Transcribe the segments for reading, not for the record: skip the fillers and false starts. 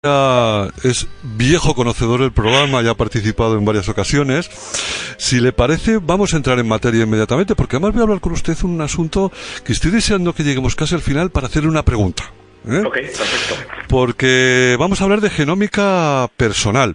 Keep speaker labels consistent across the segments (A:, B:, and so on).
A: Es viejo conocedor del programa, ya ha participado en varias ocasiones. Si le parece, vamos a entrar en materia inmediatamente, porque además voy a hablar con usted un asunto que estoy deseando que lleguemos casi al final para hacerle una pregunta.
B: Ok, perfecto.
A: Porque vamos a hablar de genómica personal.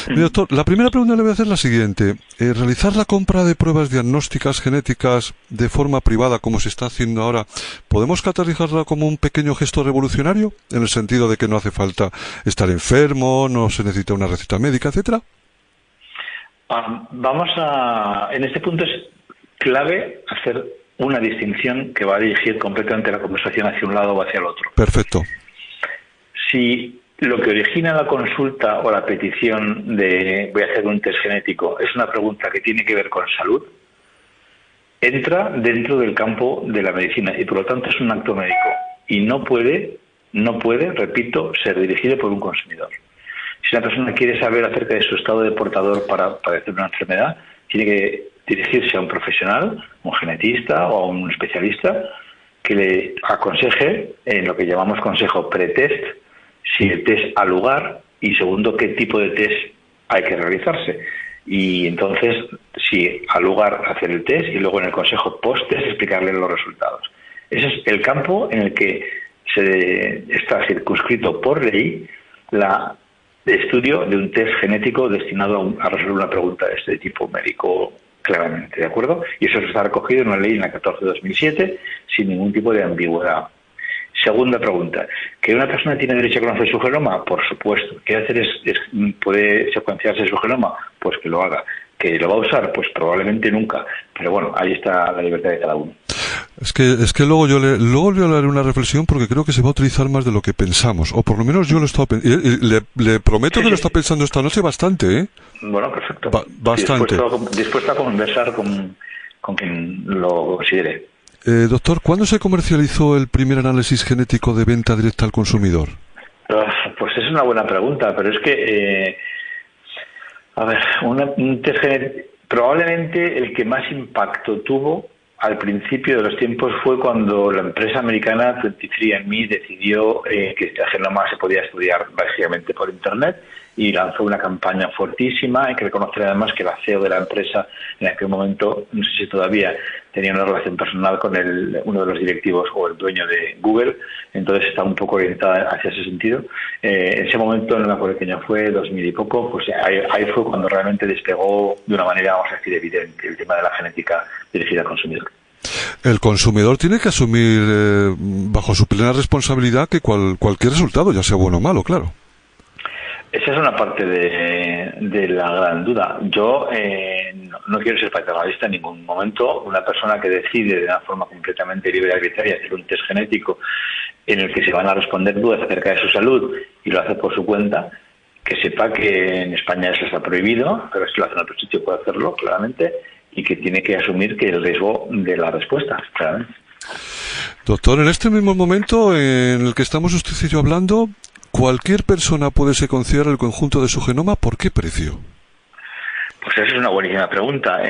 A: Doctor, la primera pregunta le voy a hacer la siguiente. ¿Realizar la compra de pruebas diagnósticas genéticas de forma privada, como se está haciendo ahora, podemos catalogarla como un pequeño gesto revolucionario? En el sentido de que no hace falta estar enfermo, no se necesita una receta médica, etcétera.
B: En este punto es clave hacer una distinción que va a dirigir completamente la conversación hacia un lado o hacia el otro.
A: Perfecto.
B: Si lo que origina la consulta o la petición de voy a hacer un test genético es una pregunta que tiene que ver con salud, entra dentro del campo de la medicina y por lo tanto es un acto médico y no puede, repito, ser dirigido por un consumidor. Si una persona quiere saber acerca de su estado de portador para padecer una enfermedad, tiene que dirigirse a un profesional, un genetista o a un especialista que le aconseje en lo que llamamos consejo pretest, si el test ha lugar y segundo, qué tipo de test hay que realizarse. Y entonces, si ha lugar hacer el test y luego en el consejo post-test explicarle los resultados. Ese es el campo en el que se está circunscrito por ley el estudio de un test genético destinado a resolver una pregunta de este tipo médico claramente, ¿de acuerdo? Y eso está recogido en una ley en la 14/2007 sin ningún tipo de ambigüedad. Segunda pregunta, ¿que una persona tiene derecho a conocer su genoma? Por supuesto. ¿Qué hacer puede secuenciarse su genoma? Pues que lo haga. ¿Que lo va a usar? Pues probablemente nunca. Pero bueno, ahí está la libertad de cada uno.
A: Es que luego yo le haré una reflexión porque creo que se va a utilizar más de lo que pensamos. O por lo menos yo lo he estado pensando. Le prometo que lo está pensando esta noche bastante, ¿eh?
B: Bueno, perfecto.
A: Bastante.
B: Dispuesto a conversar con quien lo considere.
A: Doctor, ¿cuándo se comercializó el primer análisis genético de venta directa al consumidor?
B: Pues es una buena pregunta, pero es que, un test genético, probablemente el que más impacto tuvo al principio de los tiempos fue cuando la empresa americana 23andMe decidió que este genoma se podía estudiar básicamente por Internet y lanzó una campaña fuertísima. Hay que reconocer además que la CEO de la empresa en aquel momento, no sé si todavía, tenía una relación personal con uno de los directivos o el dueño de Google, entonces estaba un poco orientada hacia ese sentido. En ese momento, no me acuerdo qué año fue, 2000 y poco, pues ahí fue cuando realmente despegó de una manera, vamos a decir, evidente el tema de la genética dirigida al consumidor.
A: El consumidor tiene que asumir bajo su plena responsabilidad que cualquier resultado, ya sea bueno o malo, claro.
B: Esa es una parte de la gran duda. Yo no quiero ser paternalista en ningún momento. Una persona que decide de una forma completamente libre y arbitraria hacer un test genético en el que se van a responder dudas acerca de su salud y lo hace por su cuenta, que sepa que en España eso está prohibido, pero si lo hace en otro sitio puede hacerlo, claramente, y que tiene que asumir que el riesgo de la respuesta, claramente.
A: Doctor, en este mismo momento en el que estamos usted y yo hablando, ¿cualquier persona puede secuenciar el conjunto de su genoma? ¿Por qué precio?
B: Pues esa es una buenísima pregunta.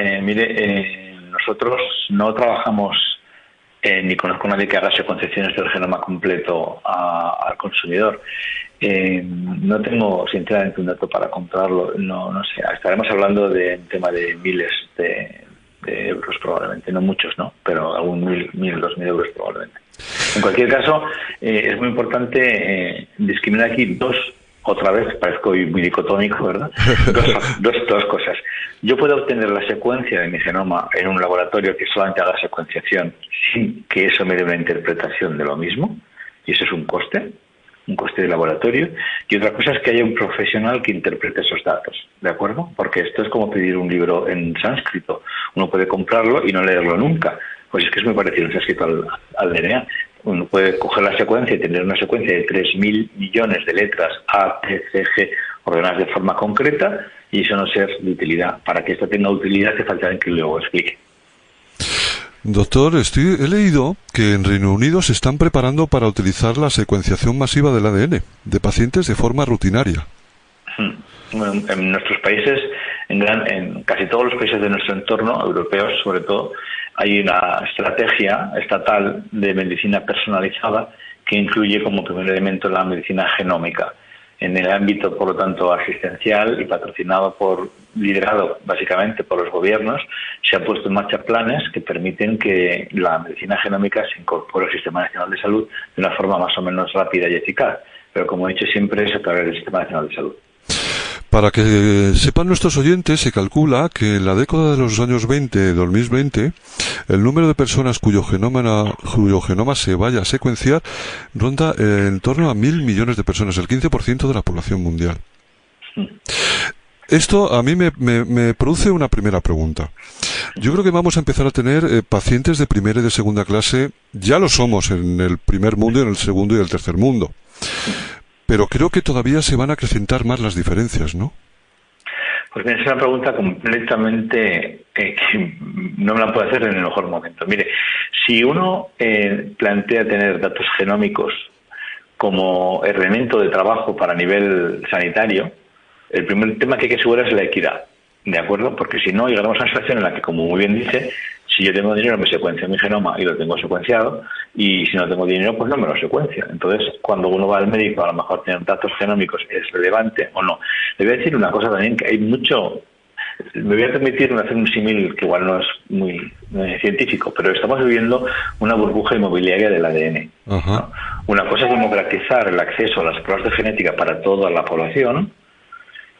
B: Nosotros no trabajamos, ni conozco a nadie que haga secuenciaciones del genoma completo al consumidor. No tengo sinceramente un dato para comprarlo. No sé. Estaremos hablando de un tema de miles de euros probablemente, no muchos, ¿no? Pero algún 1.000, 2.000 euros probablemente. En cualquier caso, es muy importante discriminar aquí otra vez, parezco muy dicotómico, ¿verdad? Dos cosas. Yo puedo obtener la secuencia de mi genoma en un laboratorio que solamente haga secuenciación sin que eso me dé una interpretación de lo mismo, y eso es un coste de laboratorio, y otra cosa es que haya un profesional que interprete esos datos, ¿de acuerdo? Porque esto es como pedir un libro en sánscrito. Uno puede comprarlo y no leerlo nunca. Pues es que es muy parecido en sánscrito al DNA. Uno puede coger la secuencia y tener una secuencia de 3.000 millones de letras A, T, C, G ordenadas de forma concreta y eso no ser de utilidad. Para que esto tenga utilidad hace falta que luego explique.
A: Doctor, he leído que en Reino Unido se están preparando para utilizar la secuenciación masiva del ADN de pacientes de forma rutinaria.
B: Bueno, en nuestros países, en casi todos los países de nuestro entorno, europeos sobre todo, hay una estrategia estatal de medicina personalizada que incluye como primer elemento la medicina genómica. en el ámbito, por lo tanto, asistencial y liderado básicamente por los gobiernos, se han puesto en marcha planes que permiten que la medicina genómica se incorpore al Sistema Nacional de Salud de una forma más o menos rápida y eficaz. Pero, como he dicho siempre, es a través del Sistema Nacional de Salud.
A: Para que sepan nuestros oyentes, se calcula que en la década de los años 20 el número de personas cuyo genoma se vaya a secuenciar ronda en torno a 1.000 millones de personas, el 15% de la población mundial. Esto a mí me produce una primera pregunta. Yo creo que vamos a empezar a tener pacientes de primera y de segunda clase, ya lo somos en el primer mundo, en el segundo y el tercer mundo. Pero creo que todavía se van a acrecentar más las diferencias, ¿no?
B: Pues bien, es una pregunta completamente que no me la puedo hacer en el mejor momento. Mire, si uno plantea tener datos genómicos como elemento de trabajo para nivel sanitario, el primer tema que hay que asegurar es la equidad, ¿de acuerdo? Porque si no, llegaremos a una situación en la que, como muy bien dice, si yo tengo dinero me secuencio mi genoma y lo tengo secuenciado, y si no tengo dinero pues no me lo secuencia. Entonces, cuando uno va al médico, a lo mejor tener datos genómicos es relevante o no. Le voy a decir una cosa también, que hay mucho... Me voy a permitir hacer un símil que igual no es muy científico, pero estamos viviendo una burbuja inmobiliaria del ADN, ¿no? Una cosa es democratizar el acceso a las pruebas de genética para toda la población,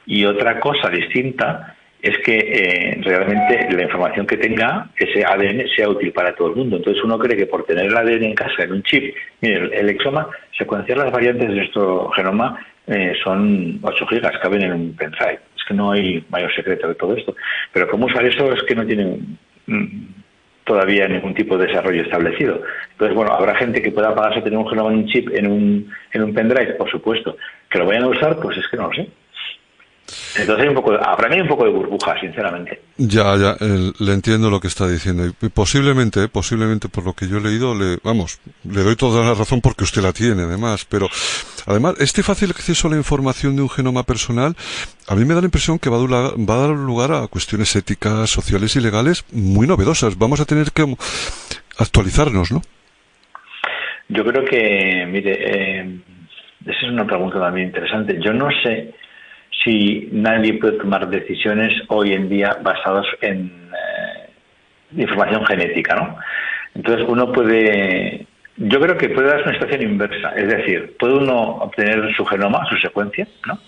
B: y otra cosa distinta es que realmente la información que tenga ese ADN sea útil para todo el mundo. Entonces uno cree que por tener el ADN en casa, en un chip, mire, el exoma, secuenciar las variantes de nuestro genoma son 8 gigas, caben en un pendrive. Es que no hay mayor secreto de todo esto. Pero cómo usar eso es que no tienen todavía ningún tipo de desarrollo establecido. Entonces, bueno, habrá gente que pueda pagarse tener un genoma en un chip, en un pendrive, por supuesto. Que lo vayan a usar, pues es que no lo sé. Entonces para mí hay un poco de burbuja, sinceramente.
A: Ya, le entiendo lo que está diciendo. Y posiblemente por lo que yo he leído, le doy toda la razón porque usted la tiene, además. Pero, además, este fácil acceso a la información de un genoma personal, a mí me da la impresión que va a dar lugar a cuestiones éticas, sociales y legales muy novedosas. Vamos a tener que actualizarnos, ¿no?
B: Yo creo que, mire, esa es una pregunta también interesante. Yo no sé si nadie puede tomar decisiones hoy en día basadas en información genética, ¿no? Entonces yo creo que puede darse una situación inversa, es decir, puede uno obtener su genoma, su secuencia, ¿no?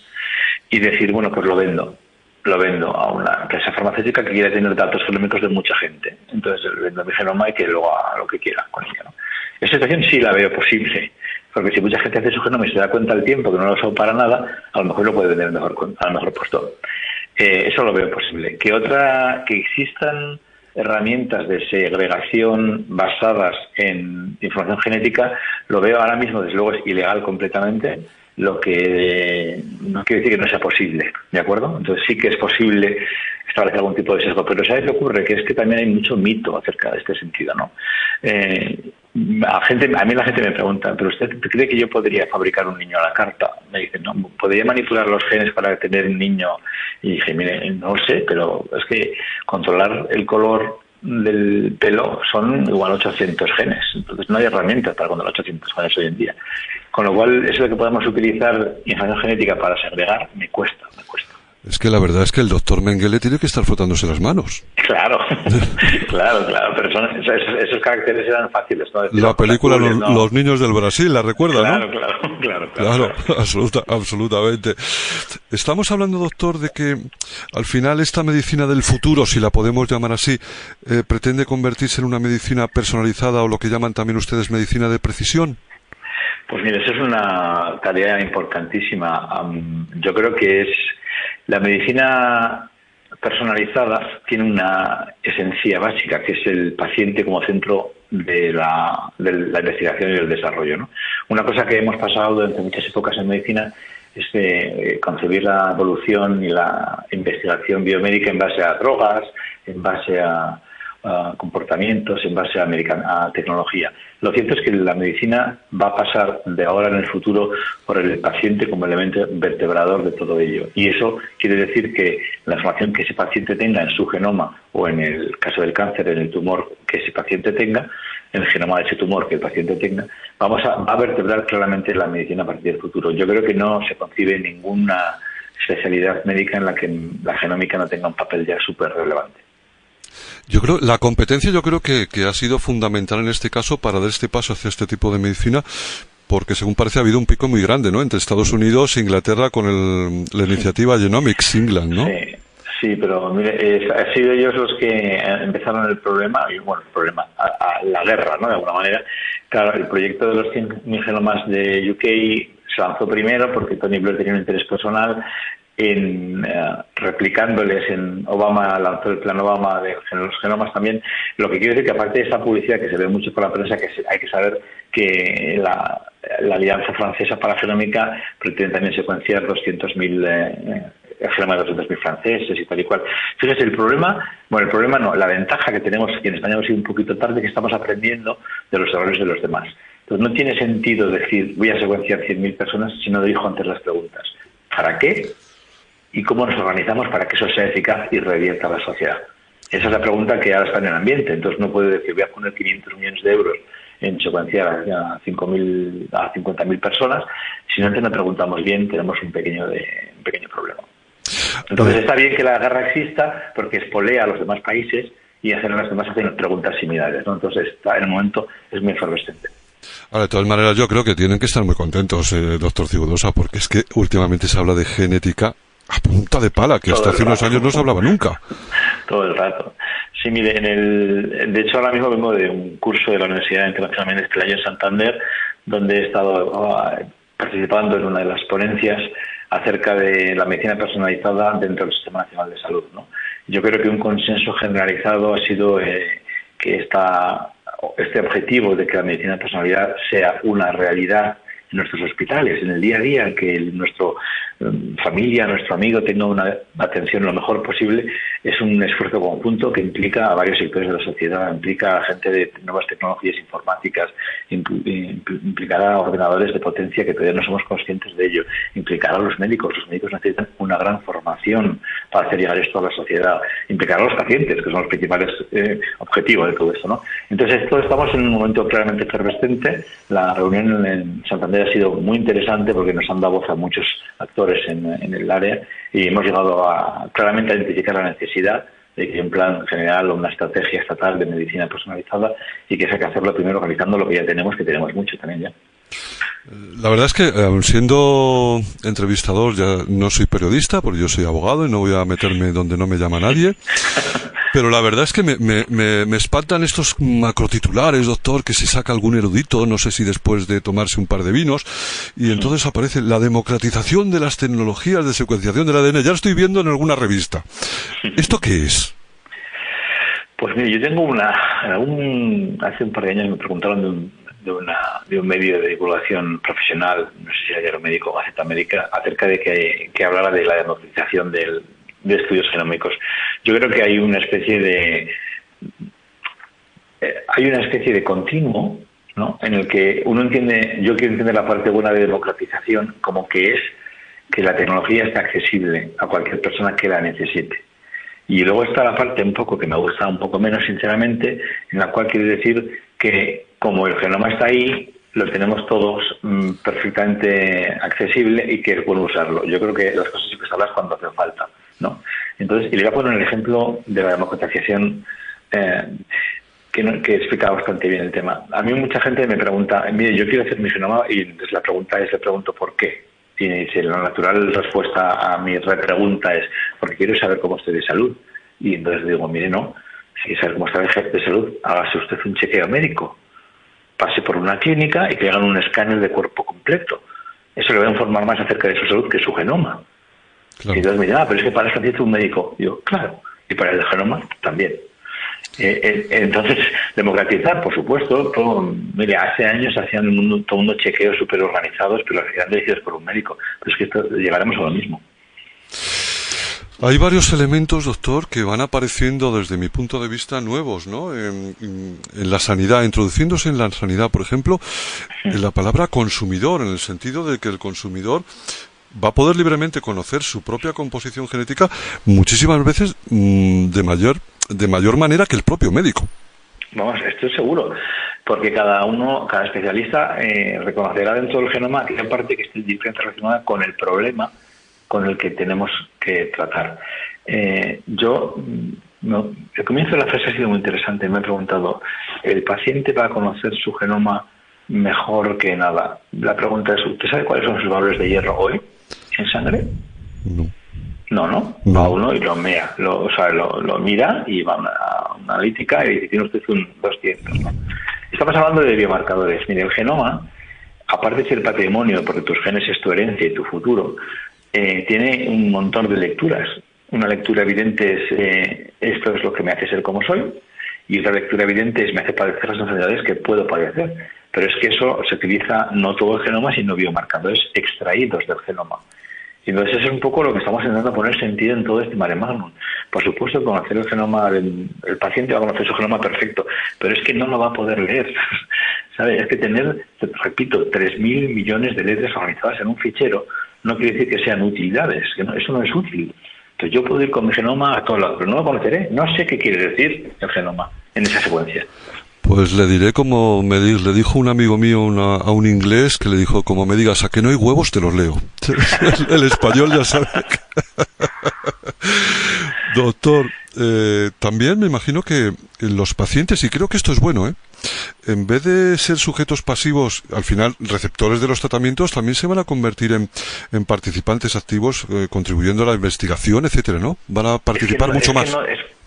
B: Y decir, bueno, pues lo vendo a una empresa farmacéutica que quiere tener datos genómicos de mucha gente. Entonces le vendo mi genoma y que luego haga lo que quiera con ella, ¿no? Esa situación sí la veo posible. Porque si mucha gente hace su genoma y se da cuenta al tiempo que no lo usa para nada, a lo mejor lo puede vender al mejor postor. Eso lo veo posible. Que existan herramientas de segregación basadas en información genética, lo veo ahora mismo, desde luego es ilegal completamente, lo que no quiere decir que no sea posible, ¿de acuerdo? Entonces sí que es posible establecer algún tipo de sesgo, pero ¿sabes lo que ocurre? Que es que también hay mucho mito acerca de este sentido, ¿no? A mí la gente me pregunta, ¿pero usted cree que yo podría fabricar un niño a la carta? Me dicen, ¿no? ¿Podría manipular los genes para tener un niño? Y dije, mire, no lo sé, pero es que controlar el color del pelo son igual 800 genes. Entonces no hay herramientas para controlar 800 genes hoy en día. Con lo cual, eso de que podamos utilizar información genética para segregar, me cuesta.
A: Es que la verdad es que el doctor Mengele tiene que estar frotándose las manos.
B: Claro, claro, pero esos caracteres eran fáciles, ¿no?
A: La película Los niños del Brasil, ¿la recuerda, no?
B: Claro,
A: absolutamente. Estamos hablando, doctor, de que al final esta medicina del futuro, si la podemos llamar así, pretende convertirse en una medicina personalizada o lo que llaman también ustedes medicina de precisión.
B: Pues mire, eso es una tarea importantísima. Yo creo que es la medicina personalizada tiene una esencia básica, que es el paciente como centro de la investigación y el desarrollo, ¿no? Una cosa que hemos pasado durante muchas épocas en medicina es de concebir la evolución y la investigación biomédica en base a drogas, en base a comportamientos, en base a tecnología. Lo cierto es que la medicina va a pasar de ahora en el futuro por el paciente como elemento vertebrador de todo ello. Y eso quiere decir que la información que ese paciente tenga en su genoma o en el caso del cáncer, en el tumor que ese paciente tenga, en el genoma de ese tumor que el paciente tenga, va a vertebrar claramente la medicina a partir del futuro. Yo creo que no se concibe ninguna especialidad médica en la que la genómica no tenga un papel ya súper relevante.
A: La competencia yo creo que ha sido fundamental en este caso para dar este paso hacia este tipo de medicina, porque según parece ha habido un pico muy grande, ¿no? Entre Estados Unidos e Inglaterra con la iniciativa Genomics England, ¿no?
B: Sí, pero mire, han sido ellos los que empezaron el problema, y bueno, el problema, la guerra, ¿no? De alguna manera. Claro, el proyecto de los 100.000 genomas de UK se lanzó primero porque Tony Blair tenía un interés personal en replicándoles en Obama, lanzó el plan Obama de los genomas también, lo que quiere decir que aparte de esa publicidad que se ve mucho por la prensa, que hay que saber que la Alianza Francesa para la Genómica pretende también secuenciar 200.000 genomas de 200.000 franceses y tal y cual. Fíjese, el problema no, la ventaja que tenemos, que en España hemos ido un poquito tarde, que estamos aprendiendo de los errores de los demás. Entonces no tiene sentido decir voy a secuenciar 100.000 personas si no dirijo antes las preguntas. ¿Para qué? ¿Y cómo nos organizamos para que eso sea eficaz y revierta a la sociedad? Esa es la pregunta que ahora está en el ambiente. Entonces no puede decir voy a poner 500 millones de euros en secuenciar a 50.000 personas. Si no, antes nos preguntamos bien, tenemos un pequeño problema. Entonces está bien que la guerra exista porque espolea a los demás países y hacen a los demás preguntas similares, ¿no? Entonces en el momento es muy efervescente.
A: Ahora, de todas maneras, yo creo que tienen que estar muy contentos, doctor Cigudosá, porque es que últimamente se habla de genética a punta de pala, que hasta hace unos años no se hablaba nunca.
B: Todo el rato. Sí, mire, de hecho ahora mismo vengo de un curso de la Universidad Internacional Méndez Pelayo en Santander, donde he estado participando en una de las ponencias acerca de la medicina personalizada dentro del Sistema Nacional de Salud, ¿no? Yo creo que un consenso generalizado ha sido que este objetivo de que la medicina personalizada sea una realidad en nuestros hospitales, en el día a día, que nuestra familia, nuestro amigo tenga una atención lo mejor posible, es un esfuerzo conjunto que implica a varios sectores de la sociedad, implica a gente de nuevas tecnologías informáticas, implicará a ordenadores de potencia que todavía no somos conscientes de ello, implicará a los médicos necesitan una gran formación para hacer llegar esto a la sociedad, implicará a los pacientes, que son los principales objetivos de todo esto, ¿no? Entonces estamos en un momento claramente efervescente. La reunión en Santander ha sido muy interesante porque nos han dado voz a muchos actores en el área y hemos llegado claramente a identificar la necesidad de que hay un plan general o una estrategia estatal de medicina personalizada y que hay que hacerlo primero organizando lo que ya tenemos, que tenemos mucho también ya.
A: La verdad es que, siendo entrevistador, ya no soy periodista, porque yo soy abogado y no voy a meterme donde no me llama nadie. Pero la verdad es que me espantan estos macrotitulares, doctor, que se saca algún erudito, no sé si después de tomarse un par de vinos, y entonces aparece la democratización de las tecnologías de secuenciación del ADN. Ya lo estoy viendo en alguna revista. ¿Esto qué es?
B: Pues mire, yo tengo hace un par de años me preguntaron de un medio de divulgación profesional, no sé si era Diario Médico o Gaceta Médica, acerca de que hablara de la democratización de estudios genómicos. Yo creo que hay una especie de continuo, ¿no? En el que yo quiero entender la parte buena de democratización como que es que la tecnología está accesible a cualquier persona que la necesite. Y luego está la parte un poco que me gusta un poco menos, sinceramente, en la cual quiere decir que como el genoma está ahí, lo tenemos todos perfectamente accesible y que es bueno usarlo. Yo creo que las cosas siempre se hablan cuando hacen falta, ¿no? Entonces, y le voy a poner el ejemplo de la democratización que explica bastante bien el tema. A mí mucha gente me pregunta, mire, yo quiero hacer mi genoma y entonces le pregunto ¿por qué? Y dice, la natural respuesta a mi repregunta es porque quiero saber cómo estoy de salud. Y entonces digo, mire, no, si quiere saber cómo está de salud, hágase usted un chequeo médico. Pase por una clínica y que hagan un escáner de cuerpo completo. Eso le va a informar más acerca de su salud que su genoma. Claro. Y entonces me dicen, pero es que para eso necesito un médico. Y yo, claro, y para el genoma también. Entonces, democratizar, por supuesto. Mire, hace años hacían todo el mundo chequeos súper organizados, pero eran dirigidos por un médico. Pero es que llegaremos a lo mismo.
A: Hay varios elementos, doctor, que van apareciendo desde mi punto de vista nuevos, ¿no? En la sanidad, introduciéndose en la sanidad, por ejemplo, en la palabra consumidor, en el sentido de que el consumidor va a poder libremente conocer su propia composición genética muchísimas veces de mayor manera que el propio médico.
B: Vamos, esto es seguro. porque cada especialista reconocerá dentro del genoma aquella parte que esté directamente relacionada con el problema con el que tenemos que tratar. El comienzo de la frase ha sido muy interesante. Me he preguntado, ¿el paciente va a conocer su genoma mejor que nada? La pregunta es, ¿usted sabe cuáles son sus valores de hierro hoy en sangre?
A: No.
B: No. Va uno y lo mea, lo mira y va a una analítica y dice, tiene usted un 200, ¿no? Estamos hablando de biomarcadores. Mire, el genoma, aparte de ser patrimonio, porque tus genes es tu herencia y tu futuro, tiene un montón de lecturas. Una lectura evidente es esto es lo que me hace ser como soy, y otra lectura evidente es me hace padecer las enfermedades que puedo padecer. Pero es que eso se utiliza no todo el genoma, sino biomarcadores extraídos del genoma. Y entonces eso es un poco lo que estamos intentando poner sentido en todo este mare magnum. Por supuesto, conocer el genoma, el paciente va a conocer su genoma perfecto, pero es que no lo va a poder leer. ¿Sabe? Es que tener, repito, 3.000 millones de letras organizadas en un fichero no quiere decir que sean utilidades, que no, eso no es útil. Entonces yo puedo ir con mi genoma a todos lados, pero no lo conoceré. No sé qué quiere decir el genoma en esa secuencia.
A: Pues le diré como le dijo un amigo mío a un inglés, que le dijo, como me digas a que no hay huevos, te los leo. El español ya sabe. Doctor, también me imagino que los pacientes, y creo que esto es bueno, en vez de ser sujetos pasivos, al final receptores de los tratamientos, también se van a convertir en participantes activos, contribuyendo a la investigación, etcétera, ¿no? Van a participar mucho más.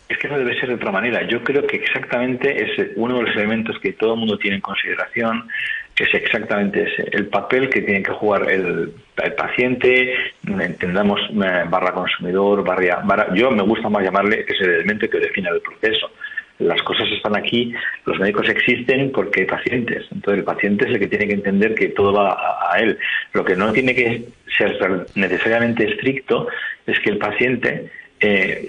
B: Es que no debe ser de otra manera. Yo creo que exactamente es uno de los elementos que todo el mundo tiene en consideración, que es exactamente ese, el papel que tiene que jugar el paciente, entendamos barra consumidor, yo me gusta más llamarle que es el elemento que define el proceso. Las cosas están aquí, los médicos existen porque hay pacientes. Entonces el paciente es el que tiene que entender que todo va a él. Lo que no tiene que ser necesariamente estricto es que el paciente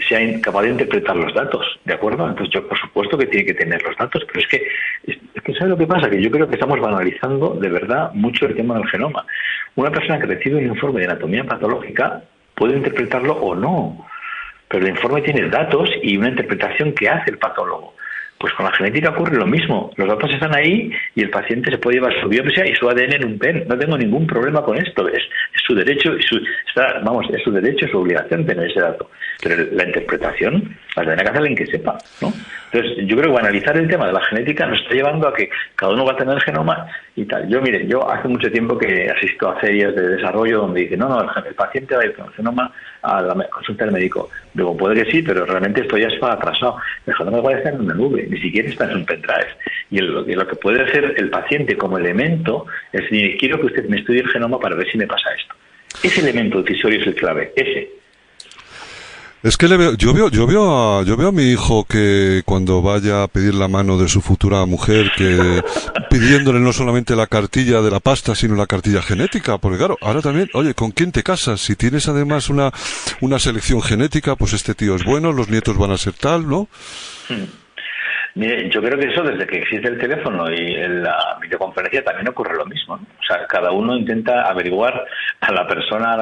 B: sea incapaz de interpretar los datos, ¿de acuerdo? Entonces yo por supuesto que tiene que tener los datos, pero es que ¿sabe lo que pasa? Que yo creo que estamos banalizando de verdad mucho el tema del genoma. Una persona que recibe un informe de anatomía patológica puede interpretarlo o no, pero el informe tiene datos y una interpretación que hace el patólogo. Pues con la genética ocurre lo mismo. Los datos están ahí y el paciente se puede llevar su biopsia y su ADN en un pen. No tengo ningún problema con esto. Es su derecho es su derecho y su obligación tener ese dato. Pero la interpretación la tendrá que hacer alguien que sepa, ¿no? Entonces, yo creo que analizar el tema de la genética nos está llevando a que cada uno va a tener el genoma y tal. Yo hace mucho tiempo que asisto a ferias de desarrollo donde dice, no, el paciente va a ir con el genoma a la consulta del médico. Digo, puede que sí, pero realmente esto ya está atrasado. El genoma va a estar en una nube, ni siquiera está en un pendrive. Y lo que puede hacer el paciente como elemento es decir, quiero que usted me estudie el genoma para ver si me pasa esto. Ese elemento decisorio es el clave, ese.
A: Es que yo veo a mi hijo que cuando vaya a pedir la mano de su futura mujer, que pidiéndole no solamente la cartilla de la pasta, sino la cartilla genética, porque claro, ahora también, oye, ¿con quién te casas? Si tienes además una selección genética, pues este tío es bueno, los nietos van a ser tal, ¿no?
B: Mire, yo creo que eso desde que existe el teléfono y la videoconferencia también ocurre lo mismo, ¿no? O sea, cada uno intenta averiguar a la persona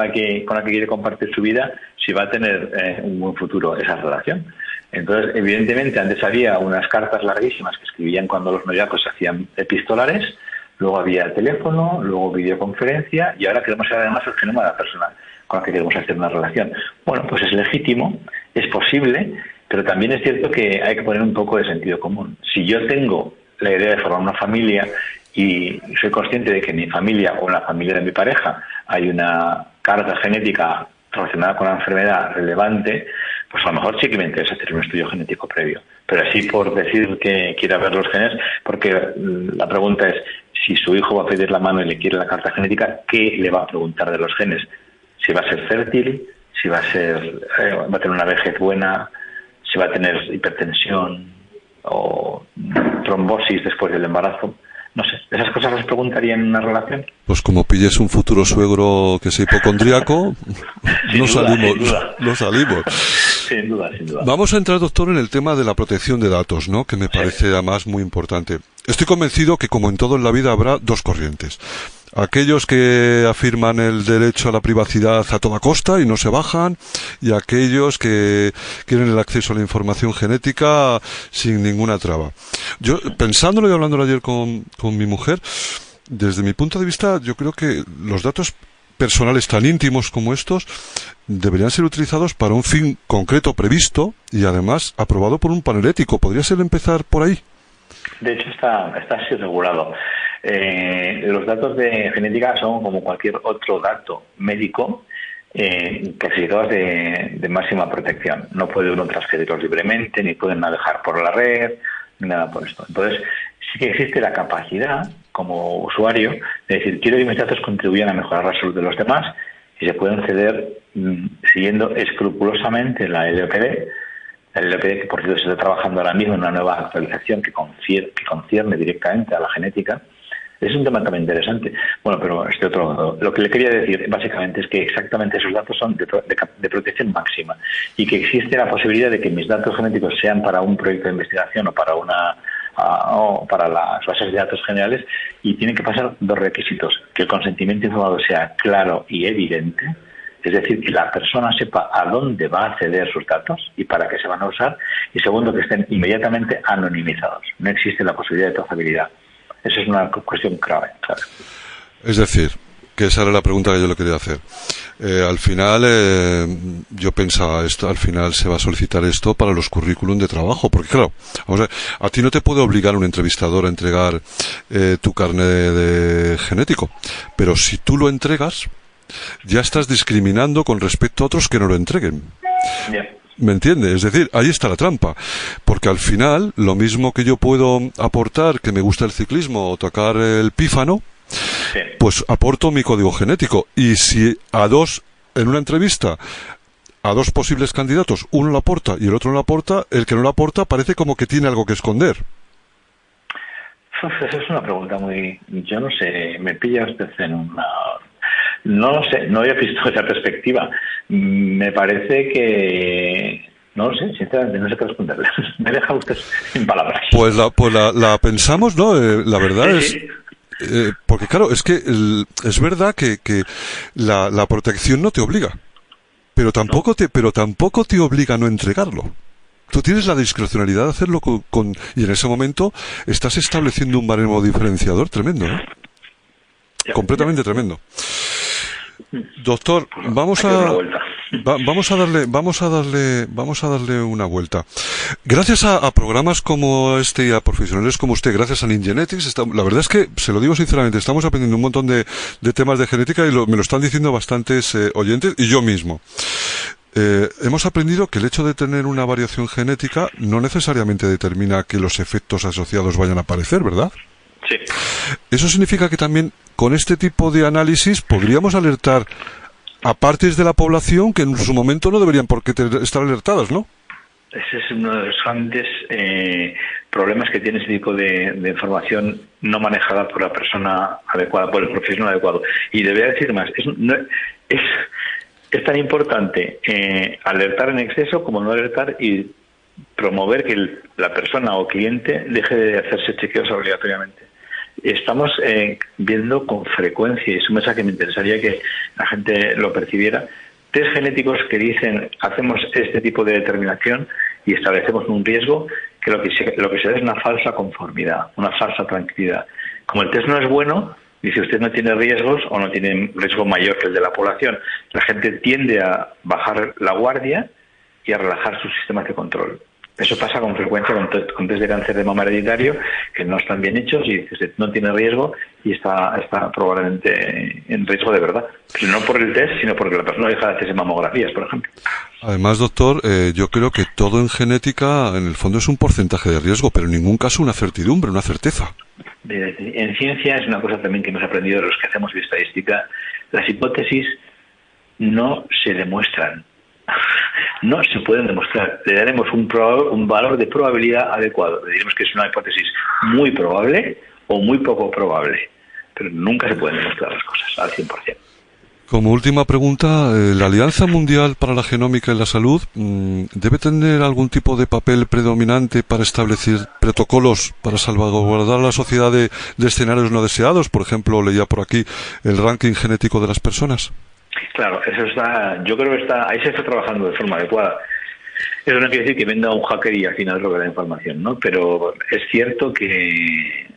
B: con la que quiere compartir su vida si va a tener un buen futuro esa relación. Entonces, evidentemente, antes había unas cartas larguísimas que escribían cuando los noviazgos se hacían epistolares, luego había teléfono, luego videoconferencia y ahora queremos saber además el genoma de la persona con la que queremos hacer una relación. Bueno, pues es legítimo, es posible, pero también es cierto que hay que poner un poco de sentido común. Si yo tengo la idea de formar una familia y soy consciente de que en mi familia o en la familia de mi pareja hay una carga genética relacionada con la enfermedad relevante, pues a lo mejor sí que me interesa hacer un estudio genético previo. Pero así por decir que quiera ver los genes, porque la pregunta es, si su hijo va a pedir la mano y le quiere la carta genética, ¿qué le va a preguntar de los genes? Si va a ser fértil, si va a tener una vejez buena, si va a tener hipertensión o trombosis después del embarazo. No sé, ¿esas cosas las preguntaría en una relación?
A: Pues como pilles un futuro suegro que sea hipocondríaco, no salimos.
B: Sin duda, sin duda.
A: Vamos a entrar, doctor, en el tema de la protección de datos, ¿no? Que me parece además muy importante. Estoy convencido que, como en todo en la vida, habrá dos corrientes. Aquellos que afirman el derecho a la privacidad a toda costa y no se bajan, y aquellos que quieren el acceso a la información genética sin ninguna traba. Yo, pensándolo y hablándolo ayer con mi mujer, desde mi punto de vista, yo creo que los datos personales tan íntimos como estos deberían ser utilizados para un fin concreto previsto y además aprobado por un panel ético. ¿Podría ser empezar por ahí?
B: De hecho, está así regulado. Los datos de genética son como cualquier otro dato médico, clasificados de máxima protección. No puede uno transferirlos libremente, ni pueden navegar por la red, ni nada por esto. Entonces, sí que existe la capacidad, como usuario, de decir, quiero que mis datos contribuyan a mejorar la salud de los demás, y se pueden ceder siguiendo escrupulosamente la LOPD. La LOPD, que por cierto se está trabajando ahora mismo en una nueva actualización que concierne directamente a la genética. Es un tema también interesante. Bueno, pero lo que le quería decir básicamente es que exactamente esos datos son de protección máxima y que existe la posibilidad de que mis datos genéticos sean para un proyecto de investigación o para las bases de datos generales, y tienen que pasar dos requisitos: que el consentimiento informado sea claro y evidente, es decir, que la persona sepa a dónde va a acceder sus datos y para qué se van a usar, y segundo, que estén inmediatamente anonimizados. No existe la posibilidad de trazabilidad. Esa es una cuestión clave, claro.
A: Es decir, que esa era la pregunta que yo le quería hacer. Al final, yo pensaba esto, al final se va a solicitar esto para los currículum de trabajo, porque claro, vamos a ti no te puede obligar un entrevistador a entregar tu carnet de genético, pero si tú lo entregas, ya estás discriminando con respecto a otros que no lo entreguen.
B: Yeah.
A: ¿Me entiendes? Es decir, ahí está la trampa. Porque al final, lo mismo que yo puedo aportar, que me gusta el ciclismo o tocar el pífano, sí, pues aporto mi código genético. Y si en una entrevista, a dos posibles candidatos, uno lo aporta y el otro no lo aporta, el que no lo aporta parece como que tiene algo que esconder.
B: Esa es una pregunta yo no sé, me pilla usted en una... No lo sé, no había visto esa perspectiva. Me parece que... No lo sé, sinceramente, no sé qué responderle. Me deja usted sin palabras.
A: Pues la pensamos, ¿no? La verdad es... porque claro, es que es verdad que la protección no te obliga, pero tampoco te obliga a no entregarlo. Tú tienes la discrecionalidad de hacerlo y en ese momento estás estableciendo un baremo diferenciador tremendo, ¿no? Completamente tremendo. Doctor, vamos a darle una vuelta. Gracias a programas como este y a profesionales como usted, gracias a Ningenetics, la verdad es que, se lo digo sinceramente, estamos aprendiendo un montón de temas de genética y me lo están diciendo bastantes oyentes y yo mismo. Hemos aprendido que el hecho de tener una variación genética no necesariamente determina que los efectos asociados vayan a aparecer, ¿verdad?
B: Sí.
A: Eso significa que también con este tipo de análisis podríamos alertar a partes de la población que en su momento no deberían por qué estar alertadas, ¿no?
B: Ese es uno de los grandes problemas que tiene ese tipo de información no manejada por la persona adecuada, por el profesional adecuado. Y debería decir más, es tan importante alertar en exceso como no alertar y promover que la persona o cliente deje de hacerse chequeos obligatoriamente. Estamos viendo con frecuencia, y es un mensaje que me interesaría que la gente lo percibiera, test genéticos que dicen hacemos este tipo de determinación y establecemos un riesgo, que lo que se da es una falsa conformidad, una falsa tranquilidad. Como el test no es bueno, dice usted no tiene riesgos o no tiene riesgo mayor que el de la población, la gente tiende a bajar la guardia y a relajar sus sistemas de control. Eso pasa con frecuencia con test de cáncer de mama hereditario que no están bien hechos y usted no tiene riesgo y está probablemente en riesgo de verdad. Pero no por el test, sino porque la persona deja de hacerse mamografías, por ejemplo.
A: Además, doctor, yo creo que todo en genética, en el fondo, es un porcentaje de riesgo, pero en ningún caso una certidumbre, una certeza.
B: En ciencia es una cosa también que hemos aprendido de los que hacemos bioestadística. Las hipótesis no se demuestran. No se pueden demostrar. Le daremos un valor de probabilidad adecuado. Le diremos que es una hipótesis muy probable o muy poco probable. Pero nunca se pueden demostrar las cosas al 100%.
A: Como última pregunta, ¿la Alianza Mundial para la Genómica y la Salud debe tener algún tipo de papel predominante para establecer protocolos para salvaguardar a la sociedad de escenarios no deseados? Por ejemplo, leía por aquí el ranking genético de las personas.
B: Claro, eso está, yo creo que ahí se está trabajando de forma adecuada. Eso no quiere decir que venga un hacker y al final robe la información, ¿no? Pero es cierto que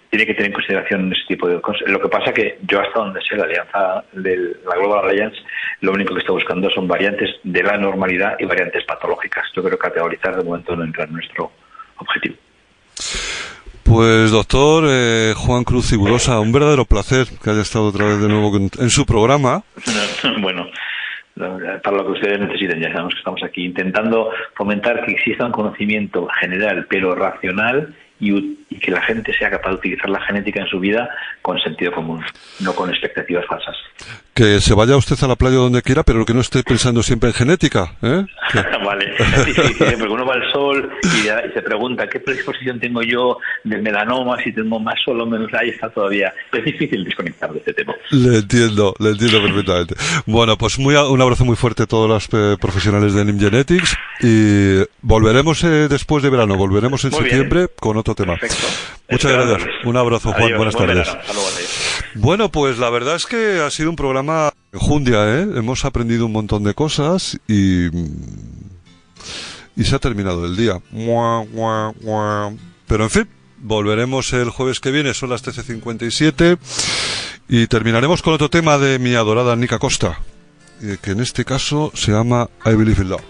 B: tiene que tener en consideración ese tipo de cosas. Lo que pasa que yo, hasta donde sé, la Global Alliance, lo único que está buscando son variantes de la normalidad y variantes patológicas. Yo creo que categorizar de momento no entra en nuestro objetivo.
A: Pues doctor Juan Cruz Igurosa, un verdadero placer que haya estado otra vez de nuevo en su programa.
B: Bueno, para lo que ustedes necesiten, ya sabemos que estamos aquí intentando fomentar que exista un conocimiento general pero racional y que la gente sea capaz de utilizar la genética en su vida con sentido común, no con expectativas falsas.
A: Que se vaya usted a la playa donde quiera, pero que no esté pensando siempre en genética, ¿eh?
B: Vale, es difícil, porque uno va al sol y se pregunta qué predisposición tengo yo de melanoma, si tengo más sol o menos, ahí está todavía. Es difícil desconectar de este tema.
A: Le entiendo perfectamente. Bueno, pues un abrazo muy fuerte a todos los profesionales de NIM Genetics y volveremos después de verano, volveremos en septiembre con otro tema.
B: Perfecto.
A: Muchas gracias. Un abrazo, Juan.
B: Adiós,
A: buenas tardes.
B: Adiós.
A: Bueno, pues la verdad es que ha sido un programa enjundia, ¿eh? Hemos aprendido un montón de cosas y se ha terminado el día. Pero en fin, volveremos el jueves que viene, son las 13:57 y terminaremos con otro tema de mi adorada Nica Costa, que en este caso se llama I Believe in Love.